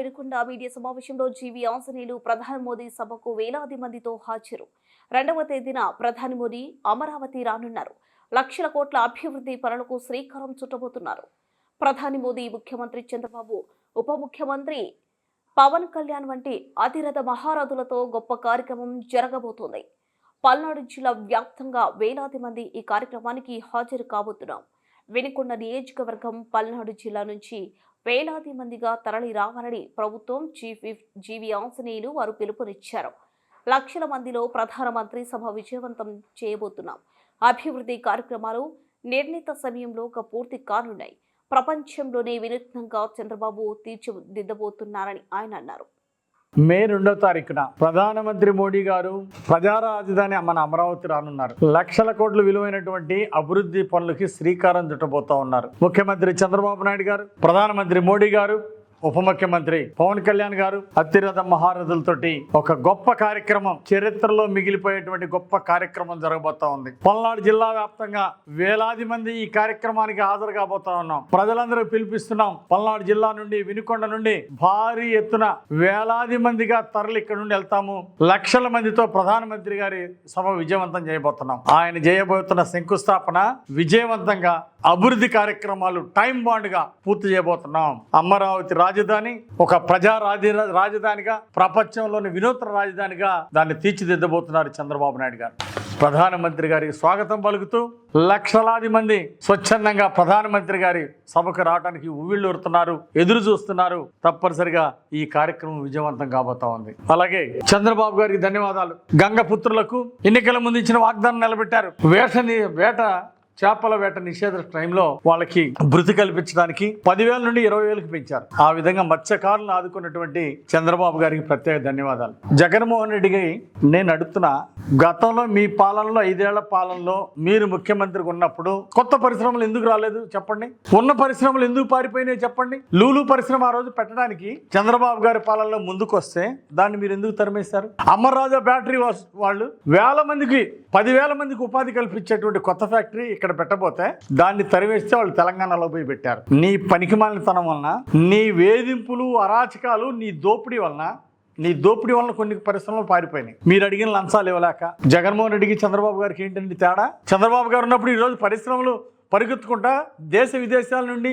Vinukonda media సమావేశంలో GV Anjaneyulu ప్రధాని మోదీ సభకు వేలాది మందితో హాజరు. 2వ తేదీన ప్రధాని మోదీ అమరావతి రానున్నారు. లక్షల కోట్ల అభివృద్ధి పనులకు శ్రీకారం చుట్టబోతున్నారు. ప్రధాని మోదీ, ముఖ్యమంత్రి చంద్రబాబు, ఉప ముఖ్యమంత్రి పవన్ కళ్యాణ్ వంటి అతిరథ మహారథులతో గొప్ప కార్యక్రమం జరగబోతోంది. పల్నాడు జిల్లా వ్యాప్తంగా వేలాది మంది ఈ కార్యక్రమానికి హాజరు కాబోతున్నారు. వినుకొండ నియోజకవర్గం పల్నాడు జిల్లా నుంచి వేలాది మందిగా తరలి రావాలని ప్రభుత్వం చీఫ్ విప్ జీవీ ఆంజనేయులు వారు పిలుపునిచ్చారు. లక్షల మందిలో ప్రధానమంత్రి సభ విజయవంతం చేయబోతున్నాం. అభివృద్ధి కార్యక్రమాలు నిర్ణీత సమయంలో పూర్తి కానున్నాయి. ప్రపంచంలోనే వినూత్నంగా చంద్రబాబు తీర్చిదిద్దబోతున్నారని ఆయన అన్నారు. మే 2వ తారీఖున ప్రధానమంత్రి మోడీ గారు ప్రజా రాజధాని మన అమరావతి రానున్నారు. లక్షల కోట్ల విలువైనటువంటి అభివృద్ధి పనులకి శ్రీకారం చుట్టబోతా ఉన్నారు. ముఖ్యమంత్రి చంద్రబాబు నాయుడు గారు, ప్రధానమంత్రి మోడీ గారు, ఉప ముఖ్యమంత్రి పవన్ కళ్యాణ్ గారు అతిరథ మహారథులతోటి ఒక గొప్ప కార్యక్రమం, చరిత్రలో మిగిలిపోయేటువంటి గొప్ప కార్యక్రమం జరగబోతా ఉంది. పల్నాడు జిల్లా వ్యాప్తంగా వేలాది మంది ఈ కార్యక్రమానికి హాజరు కాబోతా ఉన్నాం. ప్రజలందరూ పిలిపిస్తున్నాం. పల్నాడు జిల్లా నుండి, వినుకొండ నుండి భారీ ఎత్తున వేలాది మందిగా తరలి ఇక్కడ నుండి వెళ్తాము. లక్షల మందితో ప్రధానమంత్రి గారి సభ విజయవంతం చేయబోతున్నాం. ఆయన చేయబోతున్న శంకుస్థాపన విజయవంతంగా అభివృద్ధి కార్యక్రమాలు టైం బాండ్ గా పూర్తి చేయబోతున్నాం. అమరావతి రాజధాని ఒక ప్రజా రాజధానిగా, ప్రపంచంలోని వినూత్న రాజధానిగా దాన్ని తీర్చిదిద్దబోతున్నారు చంద్రబాబు నాయుడు గారు. ప్రధానమంత్రి గారికి స్వాగతం పలుకుతూ లక్షలాది మంది స్వచ్ఛందంగా ప్రధానమంత్రి గారి సభకు రావడానికి ఉవ్విళ్ళూరుతున్నారు, ఎదురు చూస్తున్నారు. తప్పనిసరిగా ఈ కార్యక్రమం విజయవంతం కాబోతా ఉంది. అలాగే చంద్రబాబు గారికి ధన్యవాదాలు. గంగపుత్రులకు ఎన్నికల ముందు ఇచ్చిన వాగ్దానం నిలబెట్టారు. చేపల వేట నిషేధ టైంలో వాళ్ళకి భృతి కల్పించడానికి 10,000 నుండి 20,000కి పెంచారు. ఆ విధంగా మత్స్యకారులను ఆదుకున్నటువంటి చంద్రబాబు గారికి ప్రత్యేక ధన్యవాదాలు. జగన్మోహన్ రెడ్డికి నేను అడుగుతున్నా, గతంలో మీ పాలనలో 5 ఏళ్ల పాలనలో మీరు ముఖ్యమంత్రిగా ఉన్నప్పుడు కొత్త పరిశ్రమలు ఎందుకు రాలేదు చెప్పండి? ఉన్న పరిశ్రమలు ఎందుకు పారిపోయినాయి చెప్పండి? లూలు పరిశ్రమ ఆ రోజు పెట్టడానికి చంద్రబాబు గారి పాలనలో ముందుకు వస్తే దాన్ని మీరు ఎందుకు తరిమేశారు? అమర్రాజా బ్యాటరీ వాళ్ళు 10,000 మందికి ఉపాధి కల్పించేటువంటి కొత్త ఫ్యాక్టరీ ఇక్కడ పెట్టబోతే దాన్ని తరివేస్తే వాళ్ళు తెలంగాణలో పోయి పెట్టారు. నీ పనికిమాలినతనం వలన, నీ వేధింపులు, అరాచకాలు, నీ దోపిడీ వలన కొన్ని పరిశ్రమలు పారిపోయినాయి. మీరు అడిగిన లంచాలు ఇవ్వలేక. జగన్మోహన్ రెడ్డికి చంద్రబాబు గారికి ఏంటండి తేడా? చంద్రబాబు గారు ఉన్నప్పుడు ఈరోజు పరిశ్రమలు పరిగెత్తుకుంటా దేశ విదేశాల నుండి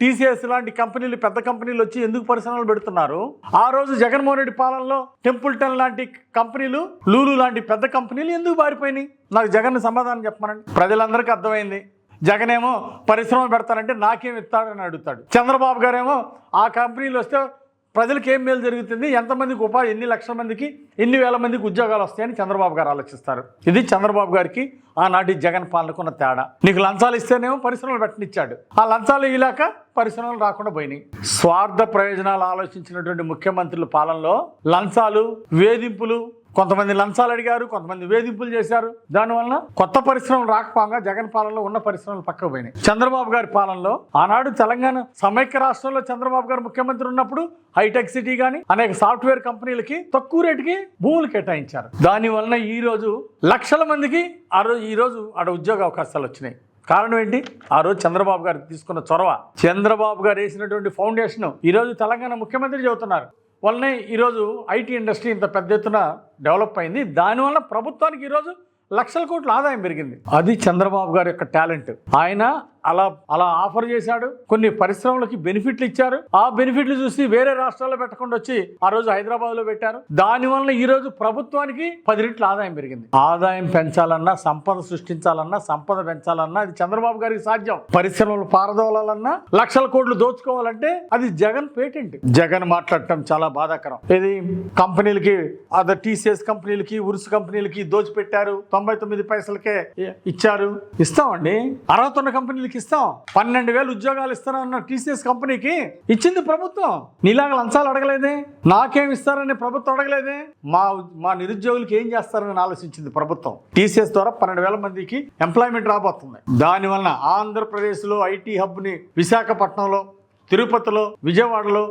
టీసీఎస్ లాంటి కంపెనీలు, పెద్ద కంపెనీలు వచ్చి ఎందుకు పరిశ్రమలు పెడుతున్నారు? ఆ రోజు జగన్మోహన్ రెడ్డి పాలనలో టెంపుల్టన్ లాంటి కంపెనీలు, లూలు లాంటి పెద్ద కంపెనీలు ఎందుకు పారిపోయినాయి? నాకు జగన్ సమాధానం చెప్పమనండి. ప్రజలందరికీ అర్థమైంది. జగన్ ఏమో పరిశ్రమ పెడతానంటే నాకేం ఇస్తాడని అడుగుతాడు. చంద్రబాబు గారేమో ఆ కంపెనీలు వస్తే ప్రజలకు ఏం మేలు జరుగుతుంది, ఎంతమందికి ఉపాధి, ఎన్ని లక్షల మందికి, ఎన్ని వేల మందికి ఉద్యోగాలు వస్తాయని చంద్రబాబు గారు ఆలోచిస్తారు. ఇది చంద్రబాబు గారికి ఆనాటి జగన్ పాలనకున్న తేడా. నీకు లంచాలు ఇస్తేనేమో పరిశ్రమలు పెట్టనిచ్చాడు, ఆ లంచాలు ఇలాక పరిశ్రమలు రాకుండా పోయినాయి. స్వార్థ ప్రయోజనాలు ఆలోచించినటువంటి ముఖ్యమంత్రుల పాలనలో లంచాలు, వేధింపులు, కొంతమంది లంచాలు అడిగారు, కొంతమంది వేధింపులు చేశారు. దానివల్ల కొత్త పరిశ్రమలు రాకపోగా జగన్ పాలనలో ఉన్న పరిశ్రమలు పక్కకు పోయినాయి. చంద్రబాబు గారి పాలనలో ఆనాడు తెలంగాణ సమైక్య రాష్ట్రంలో చంద్రబాబు గారు ముఖ్యమంత్రి ఉన్నప్పుడు హైటెక్ సిటీ కానీ అనేక సాఫ్ట్వేర్ కంపెనీలకి తక్కువ రేటుకి భూములు కేటాయించారు. దానివల్ల ఈ రోజు లక్షల మందికి ఈ రోజు ఆడ ఉద్యోగ అవకాశాలు వచ్చినాయి. కారణం ఏంటి? ఆ రోజు చంద్రబాబు గారు తీసుకున్న చొరవ, చంద్రబాబు గారు వేసినటువంటి ఫౌండేషన్ ఈరోజు తెలంగాణ ముఖ్యమంత్రి చెబుతున్నారు. వల్లనే ఈరోజు ఐటీ ఇండస్ట్రీ ఇంత పెద్ద ఎత్తున డెవలప్ అయింది. దానివల్ల ప్రభుత్వానికి ఈరోజు లక్షల కోట్ల ఆదాయం పెరిగింది. అది చంద్రబాబు గారి యొక్క టాలెంట్. ఆయన అలా ఆఫర్ చేశాడు. కొన్ని పరిశ్రమలకి బెనిఫిట్లు ఇచ్చారు. ఆ బెనిఫిట్లు చూసి వేరే రాష్ట్రాల్లో పెట్టకుండా వచ్చి ఆ రోజు హైదరాబాద్ లో పెట్టారు. దానివల్ల ఈ రోజు ప్రభుత్వానికి 10 రెట్ల ఆదాయం పెరిగింది. ఆదాయం పెంచాలన్నా, సంపద సృష్టించాలన్నా, సంపద పెంచాలన్నా అది చంద్రబాబు గారికి సాధ్యం. పరిశ్రమలు పారదోలాలన్నా, లక్షల కోట్లు దోచుకోవాలంటే అది జగన్ పేటెంట్. జగన్ మాట్లాడటం చాలా బాధాకరం. ఇది కంపెనీలకి, అదే టీసీఎస్ కంపెనీలకి, ఉరుసు కంపెనీలకి దోచిపెట్టారు. 99 పైసలకే ఇచ్చారు. ఇస్తామండి. 61 కంపెనీలకి ఇస్తాం. 12,000 ఉద్యోగాలు ఇస్తారన్న టీసీఎస్ కంపెనీకి ఇచ్చింది ప్రభుత్వం. నీలాగా లంచాలు అడగలేదే, నాకేం ఇస్తారని ప్రభుత్వం అడగలేదే. మా నిరుద్యోగులకి ఏం చేస్తారని ఆలోచించింది ప్రభుత్వం. టీసీఎస్ ద్వారా 12,000 మందికి ఎంప్లాయ్మెంట్ రాబోతుంది. దానివల్ల ఆంధ్రప్రదేశ్లో ఐటీ హబ్ని విశాఖపట్నంలో, తిరుపతిలో, విజయవాడలో